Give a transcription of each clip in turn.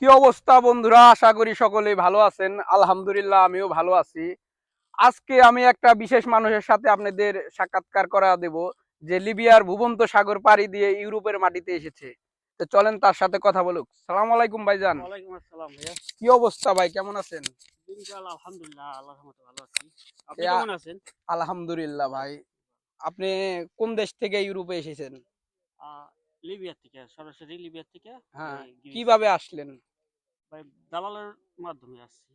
কি অবস্থা বন্ধুরা? আশা করি সকলেই ভালো আছেন। আলহামদুলিল্লাহ আমিও ভালো আছি। আজকে আমি একটা বিশেষ মানুষের সাথে আপনাদের সাক্ষাৎকার করা দেব, যে লিবিয়ার ভূমধ্য সাগর পাড়ি দিয়ে ইউরোপের মাটিতে এসেছে। তো চলেন তার সাথে কথা বলুক। সালাম আলাইকুম ভাইজান। ওয়ালাইকুম আসসালাম ভাইয়া। কি অবস্থা ভাই, কেমন আছেন? দিনকাল আলহামদুলিল্লাহ আল্লাহর রহমতে ভালো আছি। আপনি এ কেমন আছেন? আলহামদুলিল্লাহ ভাই। আপনি কোন দেশ থেকে ইউরোপে এসেছেন? আ লিবিয়া থেকে, সরাসরি লিবিয়া থেকে হ্যাঁ, গ্রিস। কিভাবে আসলেন? ভাই দালালের মাধ্যমে আসছি।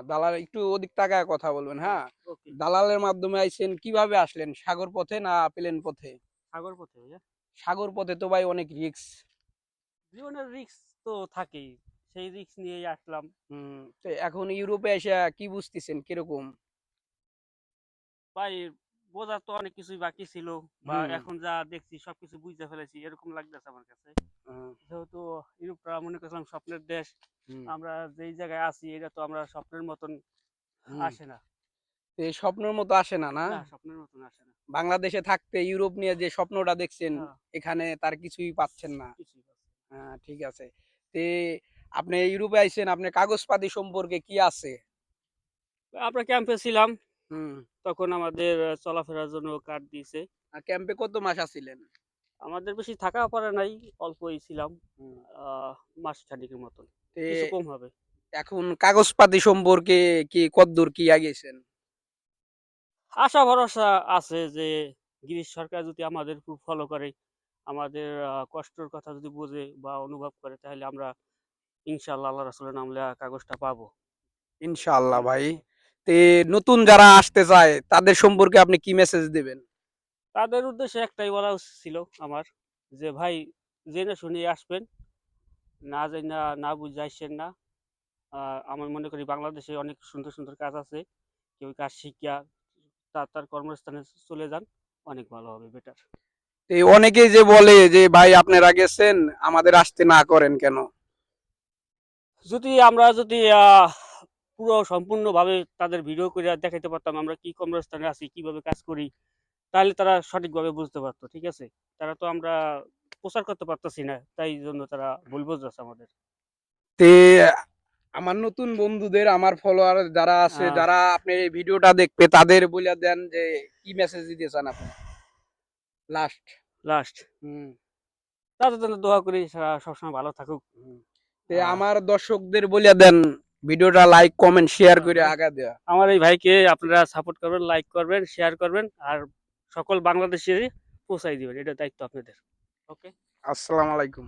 দালাল একটু ওদিক তাকায় কথা বলবেন, ও হ্যাঁ। ওকে। দালালের মাধ্যমে আইছেন, কিভাবে আসলেন? সাগর পথে না প্লেন পথে? সাগর পথে ভাইয়া। সাগর পথে তো ভাই অনেক রিস্ক। জীবনের রিস্ক তো থাকেই। সেই রিস্ক নিয়েই আসলাম। তো এখন ইউরোপে এসে কি বুঝতেছেন কিরকম? ভাই বোঝার তো অনেক কিছুই বাকি ছিল, বা হুম এখন যা দেখছি সবকিছু বুঝতে ফেলেছি এরকম লাগতেছে আমার কাছে। আহ, যেহেতু ইউরোপটা মনে করছিলাম স্বপ্নের দেশ, হুম আমরা যেই জায়গায় আছি এটা তো আমরা স্বপ্নের মতন হুম আসে না। তো এই স্বপ্নের মতো আসে না, না? না, স্বপ্নের মতন আসে না। বাংলাদেশে থাকতে ইউরোপ নিয়ে যে স্বপ্নটা দেখছেন, হ্যাঁ, এখানে তার কিছুই পাচ্ছেন না। কিছুই পারছি না। হ্যাঁ, ঠিক আছে। তে আপনি ইউরোপে আইছেন, আপনার কাগজপাতি সম্পর্কে কি আছে? আমরা ক্যাম্পে ছিলাম, হুম তখন আমাদের চলাফেরার জন্য কার্ড দিয়েছে। আর ক্যাম্পে কত মাস আছিলেন? আমাদের বেশি থাকা পড়ে নাই, অল্পই ছিলাম। হুম মাস খানিকের মতন, তে কিছু কম হবে। এখন কাগজপাতি সম্পর্কে কি কতদূর কি আগেছেন? আশা ভরসা আছে যে গ্রিস সরকার যদি আমাদের খুব ফলো করে, আমাদের কষ্টের কথা যদি বোঝে বা অনুভব করে, তাহলে আমরা ইনশাল্লাহ আল্লাহ রাসূলের নাম লেখা কাগজটা পাবো। ইনশাআল্লাহ ভাই। তে নতুন যারা আসতে চায় তাদের সম্পর্কে আপনি কি মেসেজ দিবেন? তাদের উদ্দেশ্যে একটাই বলা ছিল আমার, যে ভাই জেনে শুনে আসবেন, না জেনে না বুঝে আসছেন না। আমি মনে করি বাংলাদেশে অনেক সুন্দর সুন্দর কাজ আছে, কেউ কাজ শিখিয়া তার তার কর্মস্থানে চলে যান, অনেক ভালো হবে, বেটার। তো অনেকেই যে বলে যে ভাই আপনারা গেছেন, আমাদের আসতে না করেন কেন? আমরা যদি পুরো সম্পূর্ণভাবে তাদের ভিডিও করে দেখাইতে পারতাম আমরা কি কর্মস্থানে আছি, কিভাবে কাজ করি, তাহলে তারা সঠিকভাবে বুঝতে পারতো। ঠিক আছে, তারা তো আমরা প্রচার করতে পারতেছি না, তাই জন্য তারা ভুল বুঝতেছে আমাদের। তে আমার নতুন বন্ধুদের, আমার ফলোয়ার যারা আছে, আহ, যারা আপনার এই ভিডিওটা দেখবে, তাদের বলে দেন যে কি মেসেজ দিতে চান আপনি লাস্ট। লাস্ট হুম তাদের জন্য দোয়া করি, তারা সবসময় ভালো থাকুক। হুম। তে আহ, আমার দর্শকদের বলে দেন ভিডিওটা লাইক কমেন্ট শেয়ার করে ভাই, আগা দেয়া। আমার এই ভাইকে আপনারা সাপোর্ট করবেন, লাইক করবেন, শেয়ার করবেন, আর সকল বাংলাদেশে পৌঁছাই দিবেন, এটা দায়িত্ব আপনাদের। ওকে। আসসালামু আলাইকুম।